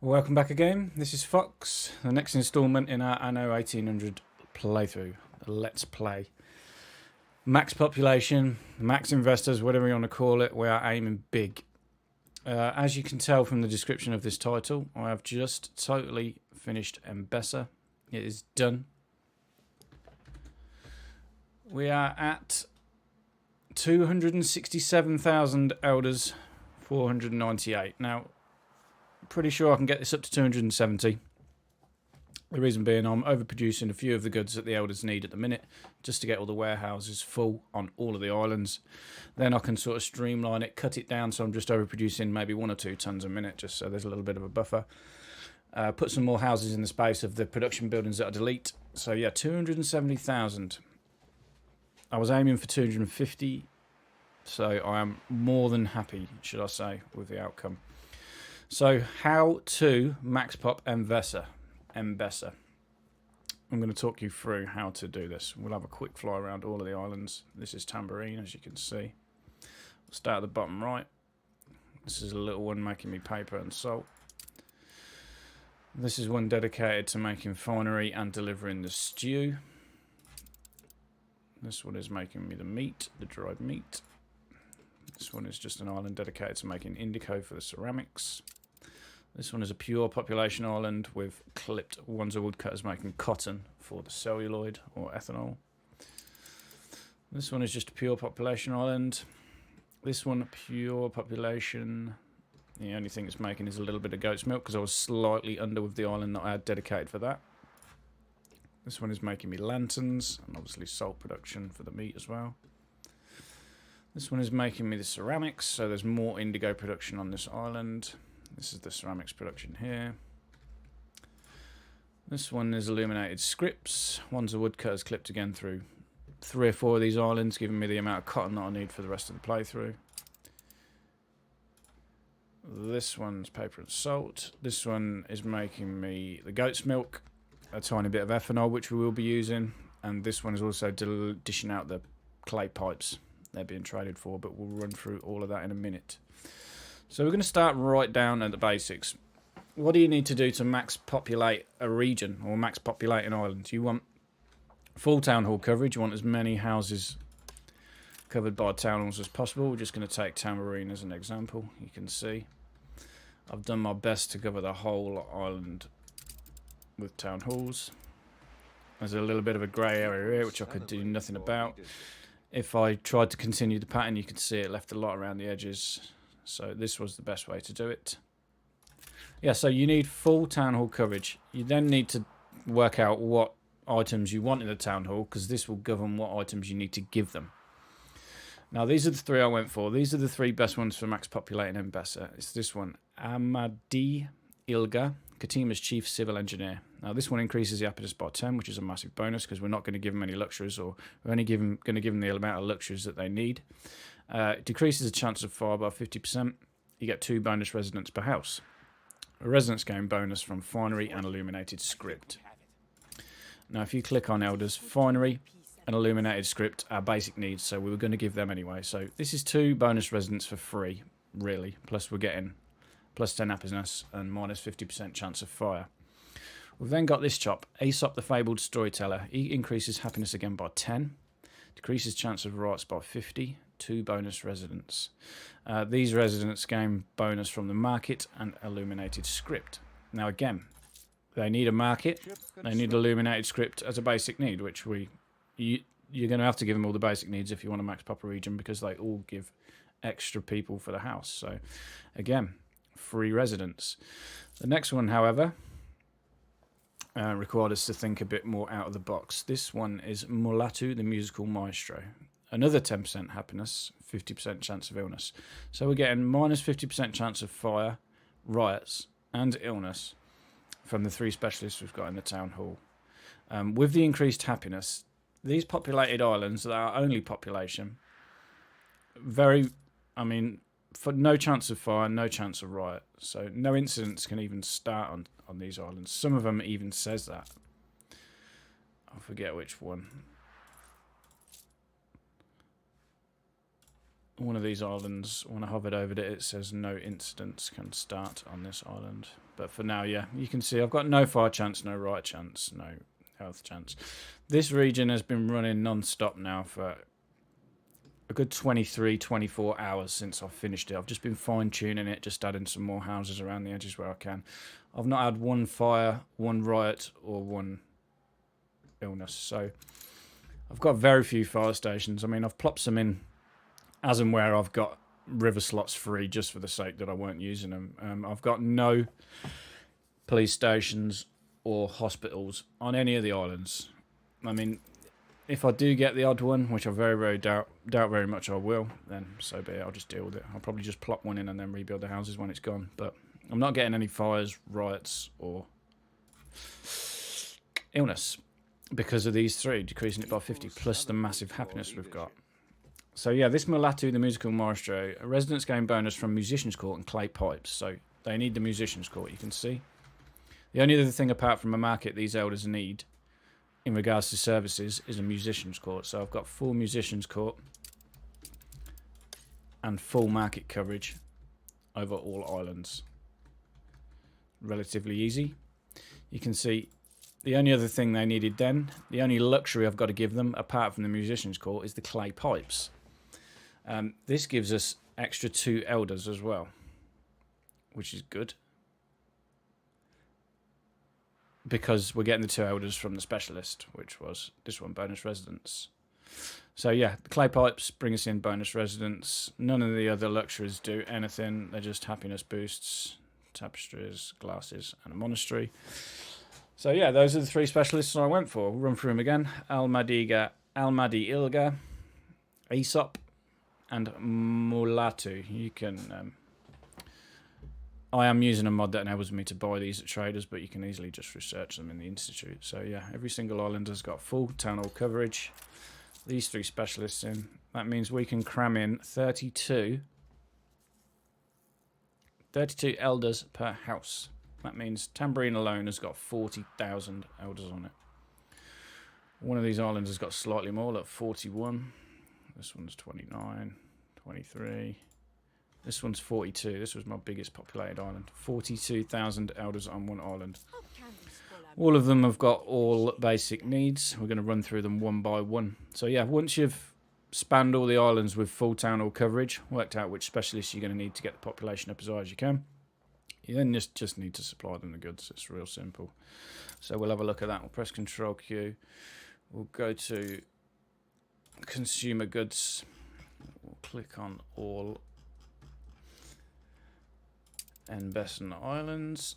Welcome back again. This is Fox, the next instalment in our Anno 1800 playthrough. Let's play. Max population, max investors, whatever you want to call it, we are aiming big. As you can tell from the description of this title, I have just totally finished Enbessa. It is done. We are at 267,000 elders, 498. Now, pretty sure I can get this up to 270. The reason being I'm overproducing a few of the goods that the elders need at the minute just to get all the warehouses full on all of the islands. Then I can sort of streamline it, cut it down so I'm just overproducing maybe 1 or 2 tons a minute just so there's a little bit of a buffer. Put some more houses in the space of the production buildings that I delete. So yeah, 270,000. I was aiming for 250, so I am more than happy, should I say, with the outcome. So, how to max pop Enbessa. I'm going to talk you through how to do this. We'll have a quick fly around all of the islands. This is Tambourine, as you can see. We'll start at the bottom right. This is a little one making me paper and salt. This is one dedicated to making finery and delivering the stew. This one is making me the meat, the dried meat. This one is just an island dedicated to making indigo for the ceramics. This one is a pure population island with clipped ones of woodcutters making cotton for the celluloid or ethanol. This one is just a pure population island. This one, pure population. The only thing it's making is a little bit of goat's milk because I was slightly under with the island that I had dedicated for that. This one is making me lanterns and obviously salt production for the meat as well. This one is making me the ceramics, so there's more indigo production on this island. This is the ceramics production here. This one is illuminated scripts. One's a woodcutters clipped again through 3 or 4 of these islands, giving me the amount of cotton that I need for the rest of the playthrough. This one's paper and salt. This one is making me the goat's milk, a tiny bit of ethanol, which we will be using. And this one is also dishing out the clay pipes they're being traded for, but we'll run through all of that in a minute. So we're going to start right down at the basics. What do you need to do to max populate a region or max populate an island? You want full town hall coverage. You want as many houses covered by town halls as possible. We're just going to take Tambourine as an example. You can see I've done my best to cover the whole island with town halls. There's a little bit of a grey area here which I could do nothing about. If I tried to continue the pattern, you could see it left a lot around the edges. So this was the best way to do it. Yeah, so you need full town hall coverage. You then need to work out what items you want in the town hall, because this will govern what items you need to give them. Now, these are the 3 I went for. These are the 3 best ones for max populating Enbessa. It's this one, Amadi Ilga, Katima's chief civil engineer. Now, this one increases the happiness by 10, which is a massive bonus because we're not going to give them any luxuries, or we're only going to give them the amount of luxuries that they need. It decreases the chance of fire by 50%. You get 2 bonus residents per house. A residence gain bonus from finery and illuminated script. Now, if you click on elders, finery and illuminated script are basic needs, so we were going to give them anyway. So this is 2 bonus residents for free, really. Plus we're getting plus 10 happiness and minus 50% chance of fire. We've then got this chop, Aesop the Fabled Storyteller. He increases happiness again by 10, decreases chance of riots by 50, 2 bonus residents. These residents gain bonus from the market and illuminated script. Now again, they need a market, they need illuminated script as a basic need, which you're going to have to give them all the basic needs if you want to max pop a region, because they all give extra people for the house. So again, free residents. The next one, however, required us to think a bit more out of the box. This one is Mulatu, the musical maestro. Another 10% happiness, 50% chance of illness. So we're getting minus 50% chance of fire, riots, and illness from the 3 specialists we've got in the town hall. With the increased happiness, these populated islands that are only population, for no chance of fire, no chance of riot. So no incidents can even start on these islands. Some of them even says that. I forget which one. one of these islands, when I hovered over it, it says no incidents can start on this island. But for now, yeah, you can see I've got no fire chance, no right chance, no health chance. This region has been running non-stop now for a good 23, 24 hours since I've finished it. I've just been fine-tuning it, just adding some more houses around the edges where I can. I've not had one fire, one riot, or one illness. So I've got very few fire stations. I mean, I've plopped some in as and where I've got river slots free just for the sake that I weren't using them. I've got no police stations or hospitals on any of the islands. I mean, if I do get the odd one, which I very, very doubt very much I will, then so be it. I'll just deal with it. I'll probably just plop one in and then rebuild the houses when it's gone. But I'm not getting any fires, riots, or illness because of these three, decreasing it by 50, plus the massive happiness we've got. So yeah, this Mulatu, the musical maestro, residents gain bonus from musicians' court and clay pipes. So they need the musicians' court, you can see. The only other thing apart from a market these elders need in regards to services is a musicians' court. So I've got full musicians' court and full market coverage over all islands. Relatively easy. You can see the only other thing they needed then, the only luxury I've got to give them apart from the musicians' court is the clay pipes. This gives us extra 2 elders as well, which is good, because we're getting the 2 elders from the specialist, which was this one, bonus residents. So yeah, the clay pipes bring us in bonus residents. None of the other luxuries do anything. They're just happiness boosts, tapestries, glasses, and a monastery. So yeah, those are the 3 specialists I went for. We'll run through them again. Almadi Ilga, Aesop, and Mulatu. You can... I am using a mod that enables me to buy these at traders, but you can easily just research them in the institute. So yeah, every single island has got full town hall coverage. These 3 specialists in. That means we can cram in 32 elders per house. That means Tambourine alone has got 40,000 elders on it. One of these islands has got slightly more, at 41. This one's 29, 23. This one's 42. This was my biggest populated island. 42,000 elders on one island. All of them have got all basic needs. We're going to run through them one by one. So yeah, once you've spanned all the islands with full town hall coverage, worked out which specialists you're going to need to get the population up as high as you can, you then just need to supply them the goods. It's real simple. So we'll have a look at that. We'll press Control Q. We'll go to consumer goods. We'll click on all Enbessa Islands.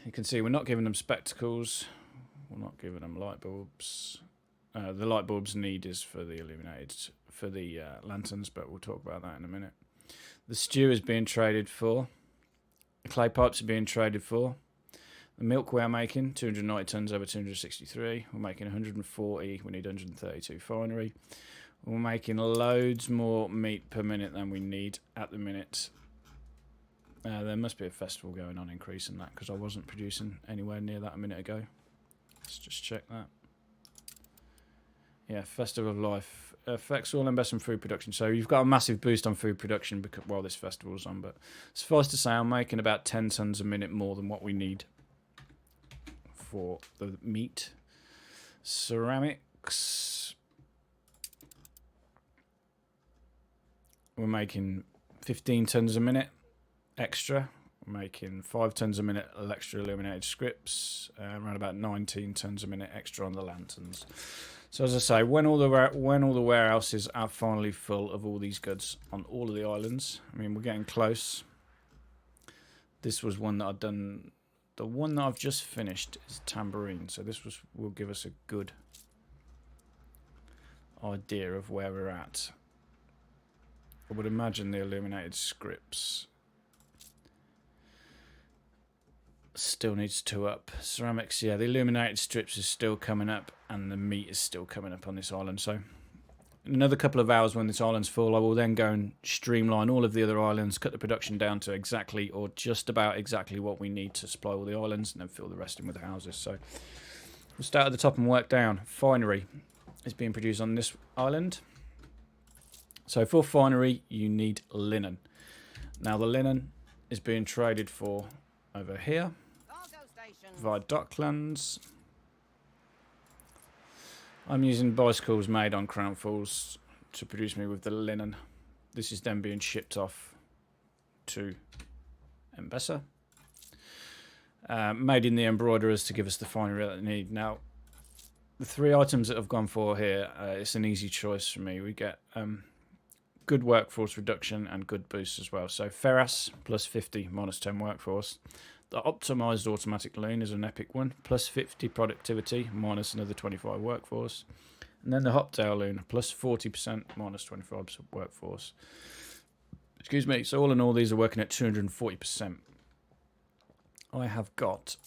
You can see we're not giving them spectacles. We're not giving them light bulbs. The light bulbs need is for the illuminated, for the lanterns, but we'll talk about that in a minute. The stew is being traded for. The clay pipes are being traded for. The milk we are making, 290 tonnes over 263. We're making 140. We need 132 finery. We're making loads more meat per minute than we need at the minute. There must be a festival going on increasing that, because I wasn't producing anywhere near that a minute ago. Let's just check that. Yeah, Festival of Life affects all Enbessa food production. So you've got a massive boost on food production because while this festival's on. But suffice to say, I'm making about 10 tonnes a minute more than what we need for the meat. Ceramics. We're making 15 tonnes a minute extra. We're making 5 tonnes a minute extra illuminated scripts. Around about 19 tonnes a minute extra on the lanterns. So as I say, when all the warehouses are finally full of all these goods on all of the islands, I mean, we're getting close. This was one that I've done. The one that I've just finished is Tambourine, so this will give us a good idea of where we're at. I would imagine the illuminated scripts still needs to up. Ceramics, yeah, the illuminated strips is still coming up, and the meat is still coming up on this island. So in another couple of hours when this island's full, I will then go and streamline all of the other islands, cut the production down to exactly or just about exactly what we need to supply all the islands, and then fill the rest in with the houses. So we'll start at the top and work down. Finery is being produced on this island. So for finery, you need linen. Now the linen is being traded for over here via Docklands. I'm using bicycles made on Crownfalls to produce me with the linen. This is then being shipped off to Enbessa. Made in the embroiderers to give us the finery that they need. Now, the 3 items that I've gone for here, it's an easy choice for me. We get good workforce reduction and good boosts as well. So Ferras, plus 50, minus 10 workforce. The optimized automatic loom is an epic one, plus 50 productivity, minus another 25 workforce. And then the Hoptail loom, plus 40%, minus 25% workforce. Excuse me. So all in all, these are working at 240%. I have got,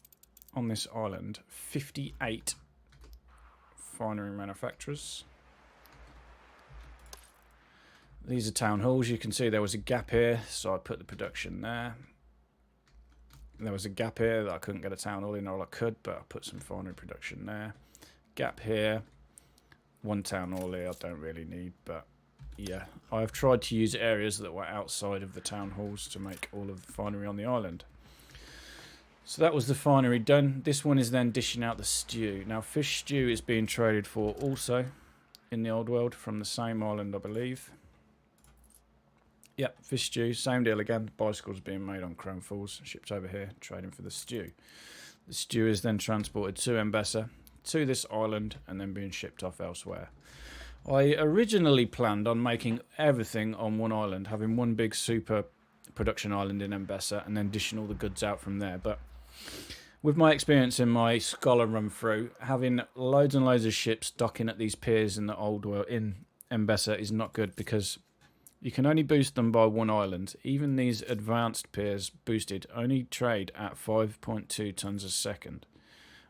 on this island, 58 finery manufacturers. These are town halls. You can see there was a gap here, so I put the production there. There was a gap here that I couldn't get a town hall in, all I could, but I put some finery production there. Gap here. 1 town hall here I don't really need, but yeah. I've tried to use areas that were outside of the town halls to make all of the finery on the island. So that was the finery done. This one is then dishing out the stew. Now fish stew is being traded for also in the old world from the same island, I believe. Yep, fish stew, same deal again. Bicycles being made on Crown Falls, shipped over here, trading for the stew. The stew is then transported to Enbessa, to this island, and then being shipped off elsewhere. I originally planned on making everything on one island, having one big super production island in Enbessa, and then dishing all the goods out from there. But with my experience in my scholar run through, having loads and loads of ships docking at these piers in the old world in Enbessa is not good, because you can only boost them by one island. Even these advanced piers boosted only trade at 5.2 tons a second,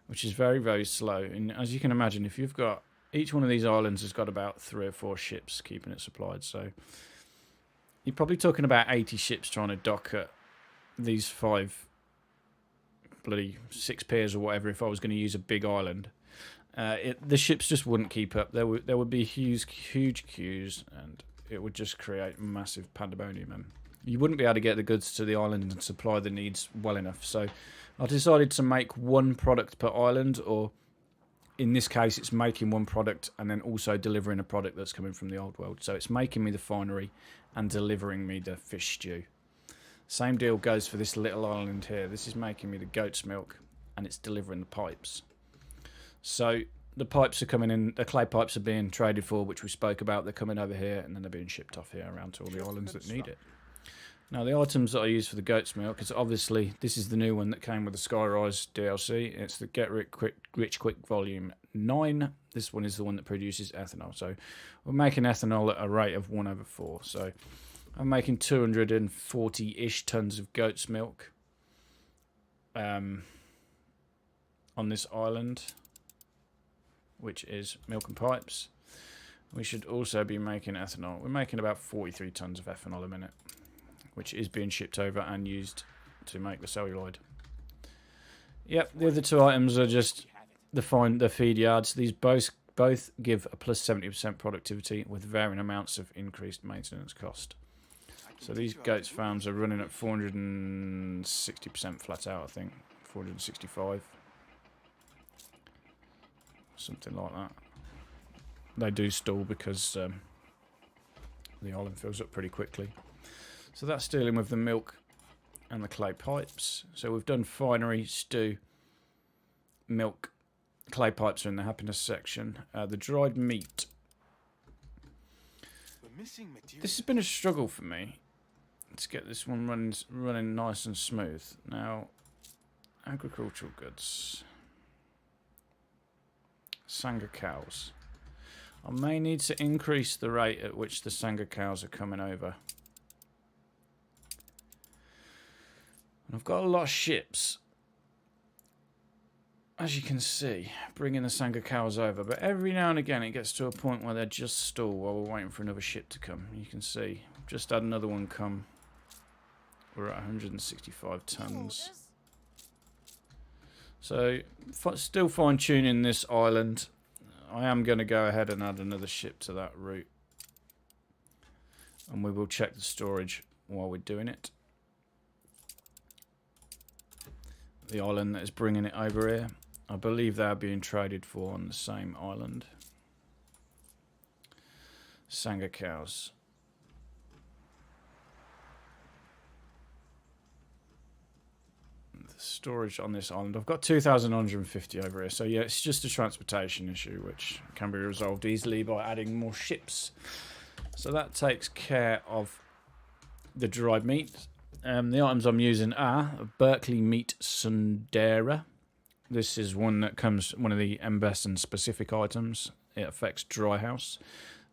which is very, very slow. And as you can imagine, if you've got, each one of these islands has got about 3 or 4 ships keeping it supplied. So you're probably talking about 80 ships trying to dock at these 6 piers or whatever. If I was going to use a big island, the ships just wouldn't keep up. There would be huge queues, and it would just create massive pandemonium, and you wouldn't be able to get the goods to the island and supply the needs well enough. So I decided to make one product per island, or in this case it's making one product and then also delivering a product that's coming from the old world. So it's making me the finery and delivering me the fish stew. Same deal goes for this little island here. This is making me the goat's milk, and it's delivering the pipes. So the pipes are coming in, the clay pipes are being traded for, which we spoke about. They're coming over here, and then they're being shipped off here around to all the islands that need it. Now, the items that I use for the goat's milk is obviously, this is the new one that came with the Skyrise DLC. It's the Get Rich Quick Volume 9. This one is the one that produces ethanol. So we're making ethanol at a rate of 1/4. So I'm making 240-ish tons of goat's milk on this island, which is milk and pipes. We should also be making ethanol. We're making about 43 tons of ethanol a minute, which is being shipped over and used to make the celluloid. Yep, the other 2 items are just the feed yards. These both give a plus 70% productivity with varying amounts of increased maintenance cost. So these goats farms are running at 460% flat out, I think. 465. Something like that. They do stall because the island fills up pretty quickly. So that's dealing with the milk and the clay pipes. So we've done finery, stew, milk, clay pipes are in the happiness section. The dried meat. This has been a struggle for me to get this one running nice and smooth. Now, agricultural goods. Sanga cows. I may need to increase the rate at which the Sanga cows are coming over. And I've got a lot of ships, as you can see, bringing the Sanga cows over. But every now and again it gets to a point where they're just stalled while we're waiting for another ship to come. You can see, just had another one come. We're at 165 tons. So, still fine-tuning this island. I am going to go ahead and add another ship to that route. And we will check the storage while we're doing it. The island that is bringing it over here. I believe they are being traded for on the same island. Sanga cows. The storage on this island. I've got 2,150 over here. So yeah, it's just a transportation issue which can be resolved easily by adding more ships. So that takes care of the dried meat. The items I'm using are Berkeley Meat Sundera. This is one that comes, one of the Enbessa specific items. It affects dry house.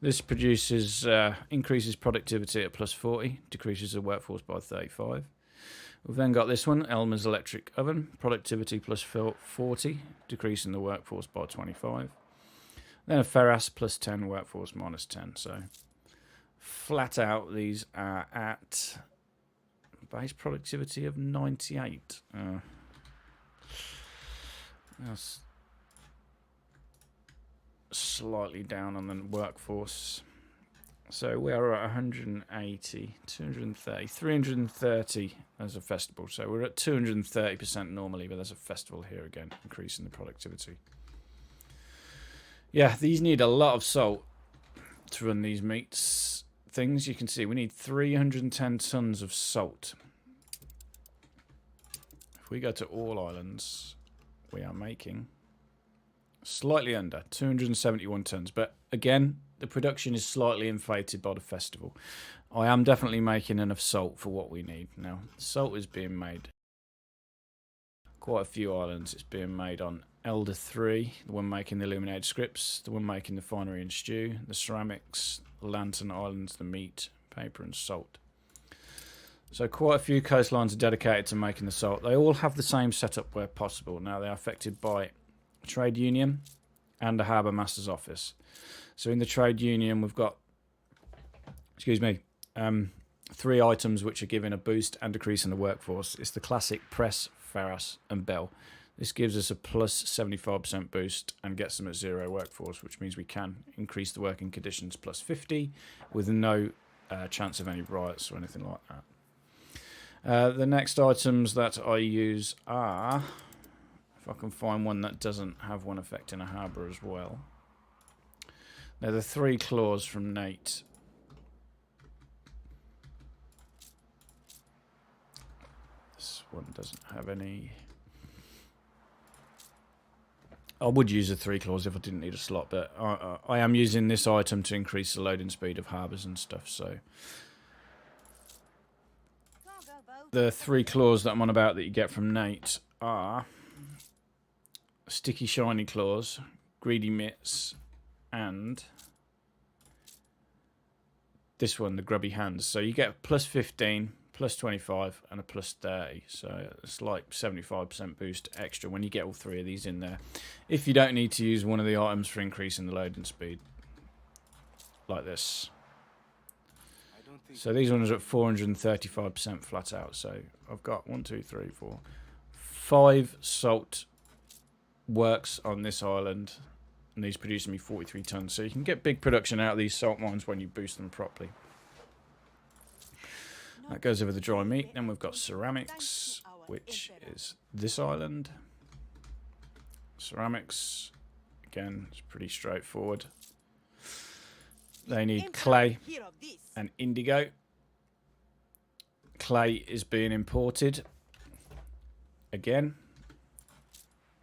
This produces, increases productivity at plus 40, decreases the workforce by 35. We've then got this one, Elmer's Electric Oven, productivity plus 40, decreasing the workforce by 25. Then a Ferras plus 10, workforce minus 10. So flat out, these are at base productivity of 98. That's slightly down on the workforce. So we are at 180, 230, 330 as a festival. So we're at 230% normally, but there's a festival here again, increasing the productivity. Yeah, these need a lot of salt to run these meats things. You can see we need 310 tons of salt. If we go to all islands, we are making slightly under 271 tons, but again the production is slightly inflated by the festival. I am definitely making enough salt for what we need. Now salt is being made quite a few islands. It's being made on Elder 3, the one making the illuminated scripts, the one making the finery and stew, the ceramics, the lantern islands, the meat, paper and salt. So quite a few coastlines are dedicated to making the salt. They all have the same setup where possible. Now they are affected by a trade union and a harbour master's office. So in the trade union we've got, excuse me, 3 items which are giving a boost and decrease in the workforce. It's the classic press, Ferras and bell. This gives us a plus 75% boost and gets them at 0 workforce, which means we can increase the working conditions plus 50 with no chance of any riots or anything like that. The next items that I use are, if I can find one that doesn't have one affecting a harbour as well. They're the 3 claws from Nate. This one doesn't have any. I would use the 3 claws if I didn't need a slot, but I am using this item to increase the loading speed of harbours and stuff. So the 3 claws that I'm on about that you get from Nate are sticky shiny claws, greedy mitts, and this one, the grubby hands. So you get plus 15, plus 25 and a plus 30, so it's like 75% boost extra when you get all 3 of these in there, if you don't need to use one of the items for increasing the loading speed like this. So these ones are at 435% flat out. So I've got 1, 2, 3, 4, 5 salt works on this island, and these producing me 43 tons. So you can get big production out of these salt mines when you boost them properly. That goes over the dry meat. Then we've got ceramics, which is this island. Ceramics, again, it's pretty straightforward. They need clay and indigo. Clay is being imported. Again,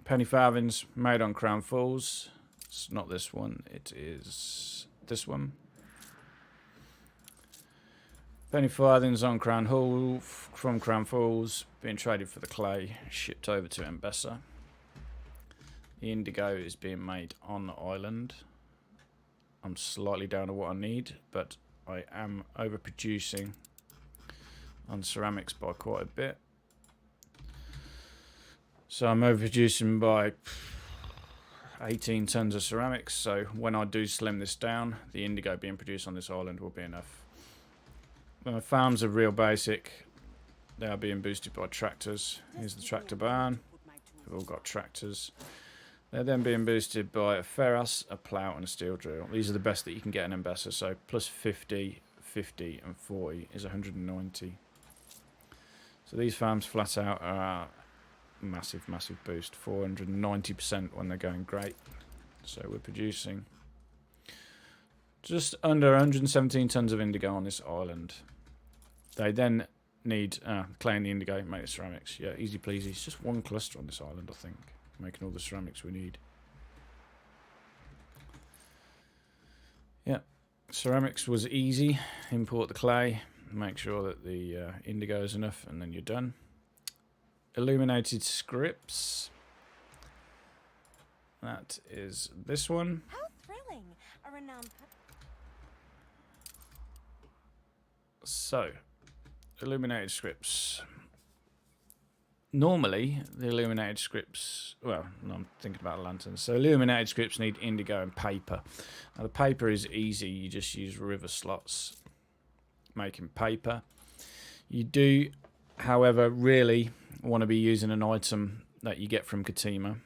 penny farthings made on Crown Falls. It's not this one, it is this one. Penny farthings on Crown Hall from Crown Falls, being traded for the clay, shipped over to Enbessa. The indigo is being made on the island. I'm slightly down to what I need, but I am overproducing on ceramics by quite a bit. So I'm overproducing by 18 tons of ceramics, so when I do slim this down, the indigo being produced on this island will be enough. My farms are real basic. They are being boosted by tractors. Here's the tractor barn. They've all got tractors. They're then being boosted by a ferras, a plough and a steel drill. These are the best that you can get in Enbessa, so plus 50, 50 and 40 is 190. So these farms flat out are massive, massive boost. 490% when they're going great. So we're producing just under 117 tons of indigo on this island. They then need clay and the indigo, make the ceramics. Yeah, easy pleasy. It's just one cluster on this island, I think, making all the ceramics we need. Yeah, ceramics was easy. Import the clay, make sure that the indigo is enough, and then you're done. Illuminated scripts. That is this one. How thrilling! A renowned. So, illuminated scripts. Normally, the illuminated scripts... Well, no, I'm thinking about lanterns. So, illuminated scripts need indigo and paper. Now, the paper is easy. You just use river slots making paper. You do, however, really want to be using an item that you get from Katima,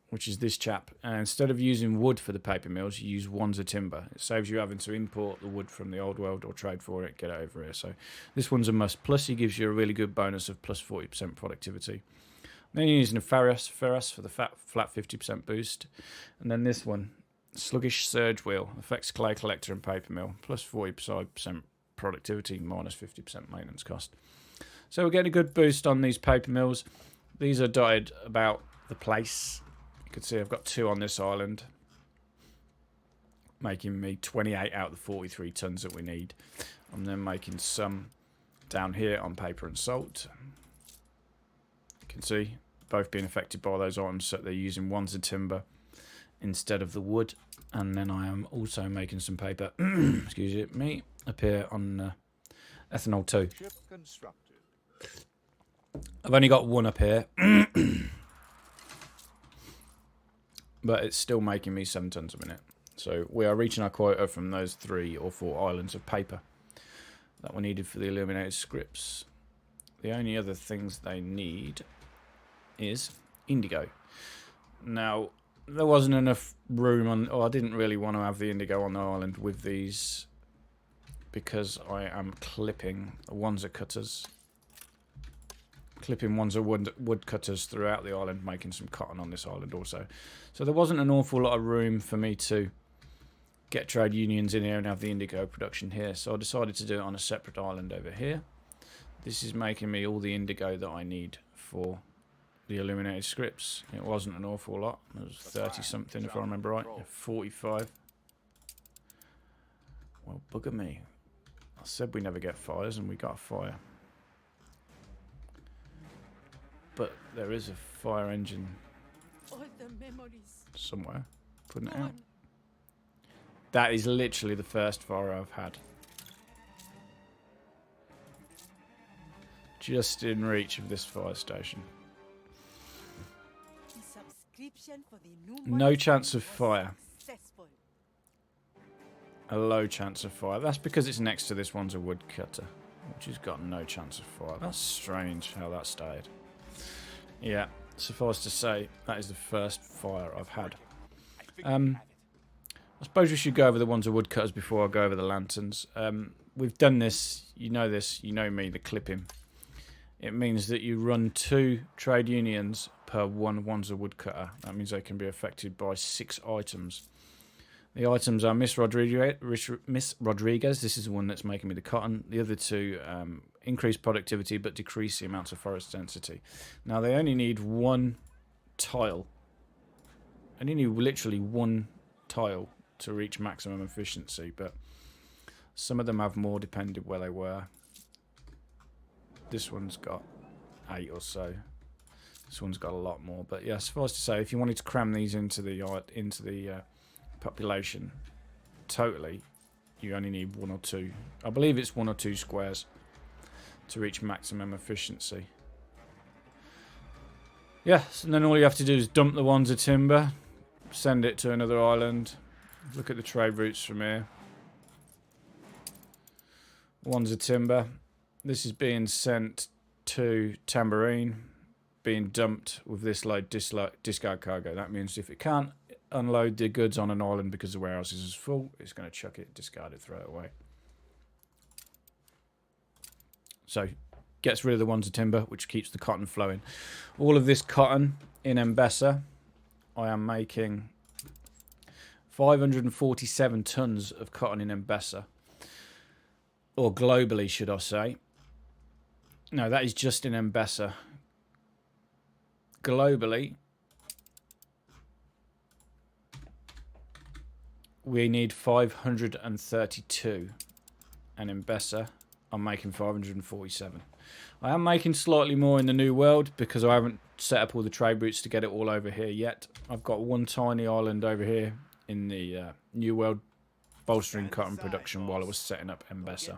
which is this chap. And instead of using wood for the paper mills, you use wands of timber. It saves you having to import the wood from the old world or trade for it, get it over here. So this one's a must. Plus, he gives you a really good bonus of plus 40% productivity. Then you're using a ferrous for the flat 50% boost. And then this one, sluggish surge wheel, affects clay collector and paper mill, plus 45% productivity, minus 50% maintenance cost. So we're getting a good boost on these paper mills. These are dotted about the place. You can see I've got 2 on this island, making me 28 out of the 43 tons that we need. I'm then making some down here on paper and salt. You can see both being affected by those items, so they're using wands of timber instead of the wood. And then I am also making some paper, excuse me, up here on ethanol 2. I've only got 1 up here. But it's still making me 7 tons a minute. So we are reaching our quota from those 3 or 4 islands of paper that were needed for the illuminated scripts. The only other things they need is indigo. Now, there wasn't enough room on... I didn't really want to have the indigo on the island with these because I am clipping Wanza cutters. Clipping Wanza wood cutters throughout the island, making some cotton on this island also. So there wasn't an awful lot of room for me to get trade unions in here and have the indigo production here. So I decided to do it on a separate island over here. This is making me all the indigo that I need for the illuminated scripts. It wasn't an awful lot. It was 30 something if I remember right. 45. Well, bugger me. I said we never get fires and we got a fire. But there is a fire engine somewhere putting it out. That is literally the first fire I've had. Just in reach of this fire station. No chance of fire. A low chance of fire. That's because it's next to this one's a woodcutter, which has got no chance of fire. That's strange how that stayed. Yeah, suffice to say, that is the first fire I've had. I suppose we should go over the ones of woodcutters before I go over the lanterns. We've done this, you know me, the clipping. It means that you run 2 trade unions per one's a woodcutter. That means they can be affected by 6 items. The items are Miss Rodriguez. This is the one that's making me the cotton. The other 2 increase productivity but decrease the amount of forest density. Now they only need 1 tile. I only need literally 1 tile to reach maximum efficiency, but some of them have more depending where they were. This one's got 8 or so. This one's got a lot more, but yeah, suffice to say, if you wanted to cram these into the population totally, you only need 1 or 2. I believe it's 1 or 2 squares to reach maximum efficiency. Yes, and then all you have to do is dump the ones of timber, send it to another island. Look at the trade routes from here. Ones of timber. This is being sent to Tambourine, being dumped with this load discard cargo. That means if it can't unload the goods on an island because the warehouse is full, it's going to chuck it, discard it, throw it away. So gets rid of the ones of timber, which keeps the cotton flowing. All of this cotton in Enbessa, I am making 547 tons of cotton in Enbessa. Or globally, should I say. No, that is just in Enbessa. Globally, we need 532. And in Enbessa, I'm making 547. I am making slightly more in the New World because I haven't set up all the trade routes to get it all over here yet. I've got one tiny island over here in the New World bolstering cotton production while I was setting up Enbessa.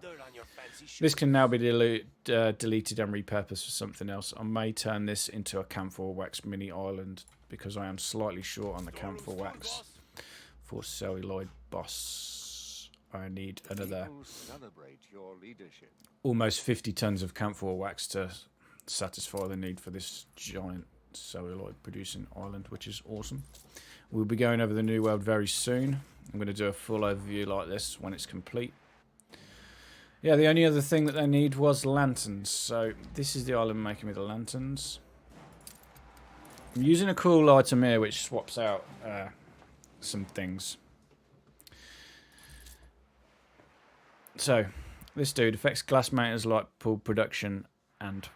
This can now be deleted and repurposed for something else. I may turn this into a camphor wax mini island because I am slightly short on the camphor wax for celluloid boss. I need another almost 50 tons of camphor wax to satisfy the need for this giant celluloid producing island, which is awesome. We'll be going over the New World very soon. I'm going to do a full overview like this when it's complete. Yeah, the only other thing that they need was lanterns. So this is the island making me the lanterns. I'm using a cool item here which swaps out some things. So this dude affects glass maintenance, light bulb production, and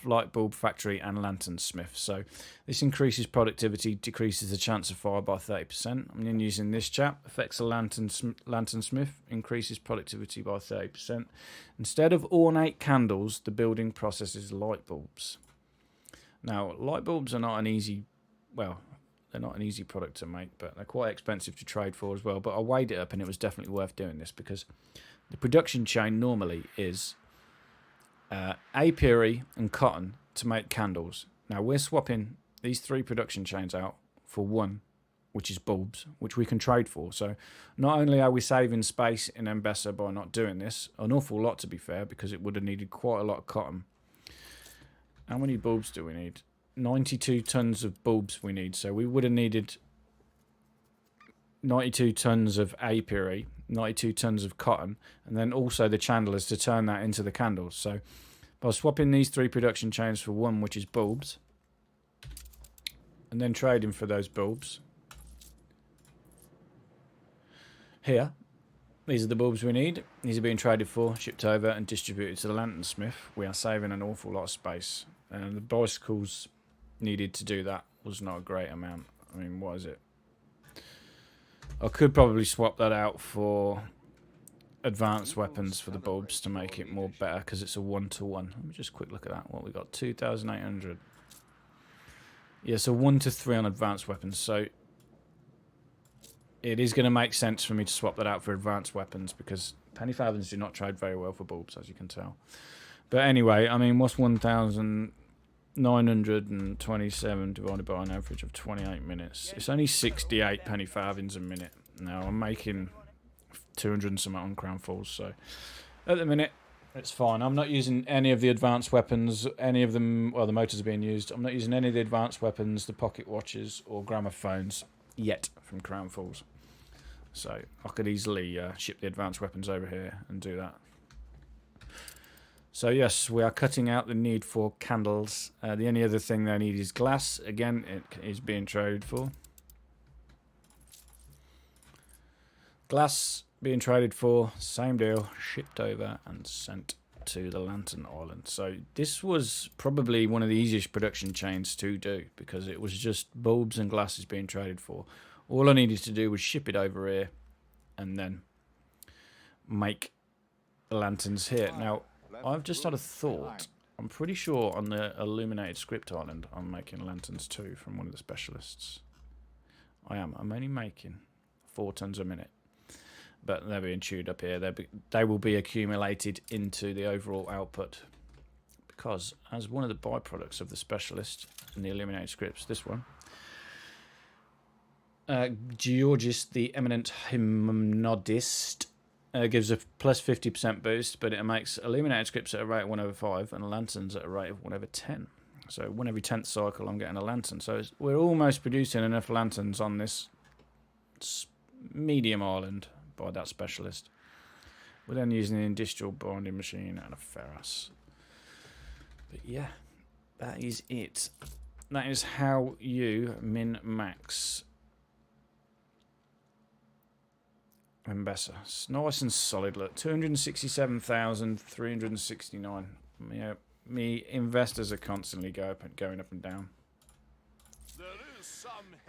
light bulb factory and lantern smith. So this increases productivity, decreases the chance of fire by 30%. I'm then using this chap. Affects the lantern smith, increases productivity by 30%. Instead of ornate candles, the building processes light bulbs. Now, light bulbs are not an easy, well, they're not an easy product to make, but they're quite expensive to trade for as well. But I weighed it up and it was definitely worth doing this because the production chain normally is apiary and cotton to make candles. Now we're swapping these 3 production chains out for one, which is bulbs, which we can trade for. So not only are we saving space in Enbessa by not doing this, an awful lot to be fair, because it would have needed quite a lot of cotton. How many bulbs do we need? 92 tons of bulbs we need. So we would have needed 92 tons of apiary, 92 tons of cotton, and then also the chandlers to turn that into the candles. So by swapping these 3 production chains for one, which is bulbs, and then trading for those bulbs. Here, these are the bulbs we need. These are being traded for, shipped over, and distributed to the lanternsmith. We are saving an awful lot of space. And the bicycles needed to do that was not a great amount. I mean, what is it? I could probably swap that out for advanced weapons for the bulbs to make it more better because it's a 1-to-1. Let me just quick look at that. What we got? 2,800. Yeah, so 1-to-3 on advanced weapons. So it is going to make sense for me to swap that out for advanced weapons because penny farthings do not trade very well for bulbs, as you can tell. But anyway, I mean, what's 1,927 divided by an average of 28 minutes? It's only 68 penny farthings a minute. Now I'm making 200 and some on Crown Falls, so at the minute it's fine. I'm not using any of the advanced weapons, any of them, well, the motors are being used. I'm not using any of the advanced weapons, the pocket watches or gramophones yet from Crown Falls. So I could easily ship the advanced weapons over here and do that. So yes, we are cutting out the need for candles. The only other thing they need is glass. Again, it is being traded for. Glass being traded for, same deal, shipped over and sent to the Lantern Island. So this was probably one of the easiest production chains to do because it was just bulbs and glasses being traded for. All I needed to do was ship it over here and then make the lanterns here. Now, I've just had a thought. I'm pretty sure on the illuminated script island I'm making lanterns too from one of the specialists. I am. I'm only making 4 tons a minute. But they're being chewed up here. They will be accumulated into the overall output. Because as one of the byproducts of the specialist in the illuminated scripts, this one, Georgis, the eminent hymnodist, gives a plus 50% boost, but it makes illuminated scripts at a rate of 1/5 and lanterns at a rate of 1/10. So 1 every 10th cycle I'm getting a lantern. So we're almost producing enough lanterns on this medium island by that specialist. We're then using an industrial binding machine and a ferrous. But yeah, that is it. That is how you min-max Enbessa. It's nice and solid. Look, 267,369. Yeah, me investors are constantly going up and down.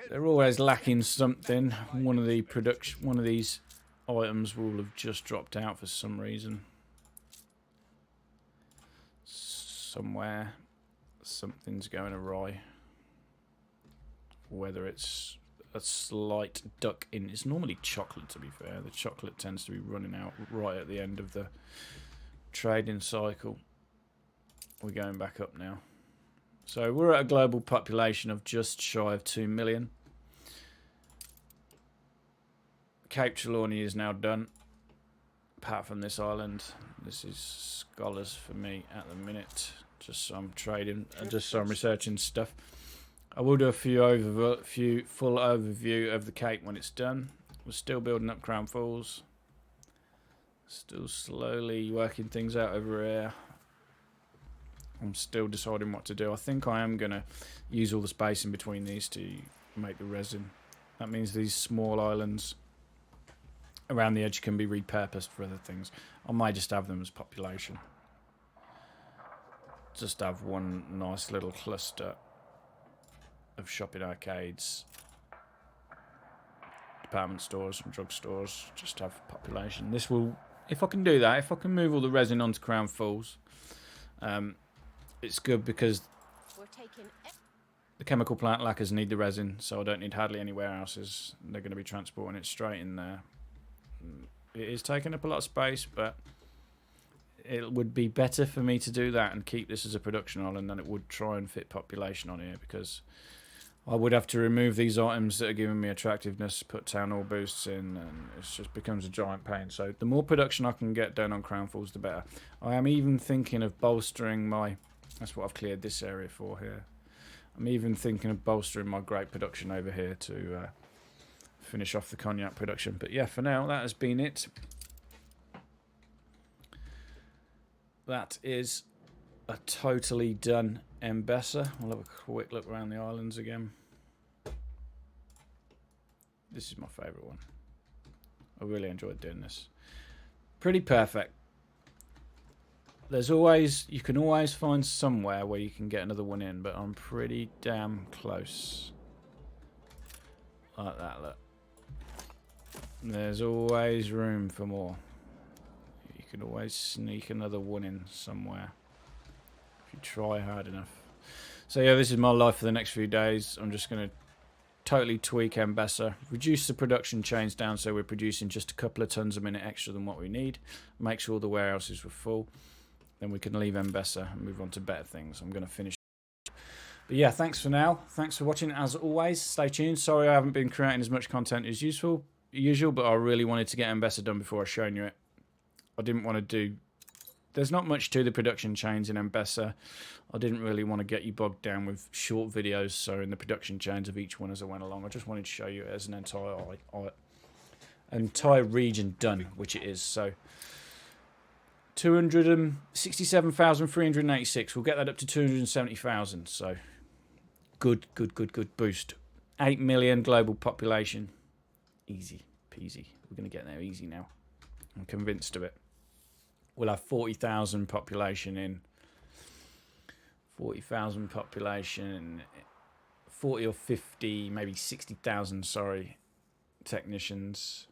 They're always lacking something. One of these items will have just dropped out for some reason. Somewhere, something's going awry. Whether it's a slight duck in, it's normally chocolate, to be fair. The chocolate tends to be running out right at the end of the trading cycle. We're going back up now. So we're at a global population of just shy of 2 million. Cape Trelawney is now done. Apart from this island, this is scholars for me at the minute. Just so I'm trading and just so I'm researching stuff. I will do a few full overview of the Cape when it's done. We're still building up Crown Falls. Still slowly working things out over here. I'm still deciding what to do. I think I am going to use all the space in between these to make the resin. That means these small islands around the edge can be repurposed for other things. I might just have them as population. Just have one nice little cluster of shopping arcades, department stores and drug stores. Just have population. This will, if I can do that, if I can move all the resin onto Crown Falls, it's good because the chemical plant lacquers need the resin, so I don't need hardly any warehouses. They're going to be transporting it straight in there. It is taking up a lot of space, but it would be better for me to do that and keep this as a production island than it would try and fit population on here, because I would have to remove these items that are giving me attractiveness, put town hall boosts in, and it just becomes a giant pain. So the more production I can get done on Crown Falls, the better. I am even thinking of bolstering my... That's what I've cleared this area for here. I'm even thinking of bolstering my grape production over here to finish off the cognac production. But yeah, for now, that has been it. That is a totally done Enbessa. We'll have a quick look around the islands again. This is my favourite one. I really enjoyed doing this. Pretty perfect. There's always, you can always find somewhere where you can get another one in, but I'm pretty damn close. Like that, look. There's always room for more. You can always sneak another one in somewhere if you try hard enough. So yeah, this is my life for the next few days. I'm just going to totally tweak Enbessa, reduce the production chains down so we're producing just a couple of tons a minute extra than what we need, make sure the warehouses were full. Then we can leave Enbessa and move on to better things. I'm going to finish. But yeah, thanks for now. Thanks for watching. As always, stay tuned. Sorry I haven't been creating as much content as usual, but I really wanted to get Enbessa done before I showed you it. I didn't want to do... There's not much to the production chains in Enbessa. I didn't really want to get you bogged down with short videos, so in the production chains of each one as I went along. I just wanted to show you it as an entire region done, which it is. So 267,386. We'll get that up to 270,000. So good boost. 8 million global population. Easy peasy. We're going to get there easy now. I'm convinced of it. We'll have 40,000 population in. 40,000 population. 40 or 50, maybe 60,000, sorry, technicians.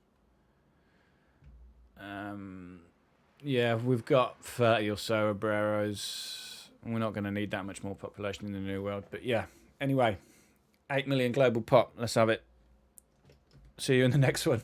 Yeah, we've got 30 or so obreros. We're not going to need that much more population in the new world. But yeah, anyway, 8 million global pop. Let's have it. See you in the next one.